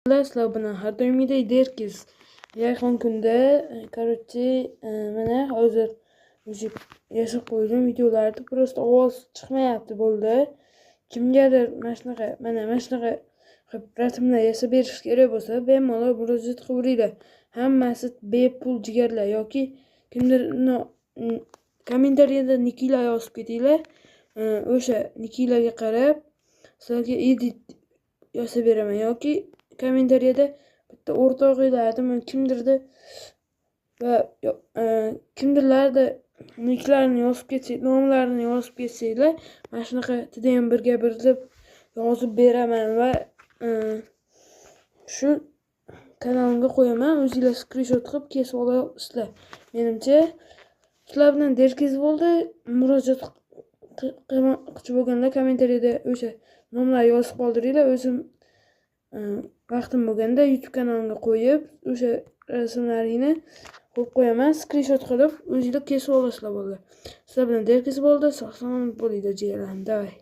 Sizlar bilan har doimgidek derkiz. Yaqin kunda, mana hozir yashab qo'ydim videolarda просто ovoz chiqmayapti bo'ldi. Kimgadir mana shunaqa qilib rasmlar yasab berish kerak bo'lsa, bemalol murojaat qilaveringlar. Hammasi bepul jigarlar yoki kimdir kommentariyada nicklar yozib ketinglar. O'sha nicklarga qarab sizlarga edit yasab beraman yoki kommentariyada bitta o'rtog'inglarni kimdirda va kimdirlarni nicklarini yozib ketsak, nomlarini yozib ketsanglar, mana shunaqa judayam birga bir deb yozib beraman va shu kanalimga qo'yaman. O'zinglar skrinshot qilib kesib olasizlar. Menimcha sizlar bilan derkiz bo'ldi. Murojaat qilmoqchi bo'lganlar kommentariyada o'sha nomlarni yozib qoldiringlar. O'zim vaqtim bo'lganda YouTube kanalimga qo'yib, o'sha rasmlaringni qo'yib qo'yaman, skrinshot qilib o'zinglar kesib olasizlar bo'ldi. Sizlar bilan derkiz bo'ldi. Sog' salomat bo'linglar jigarlarim. Davay.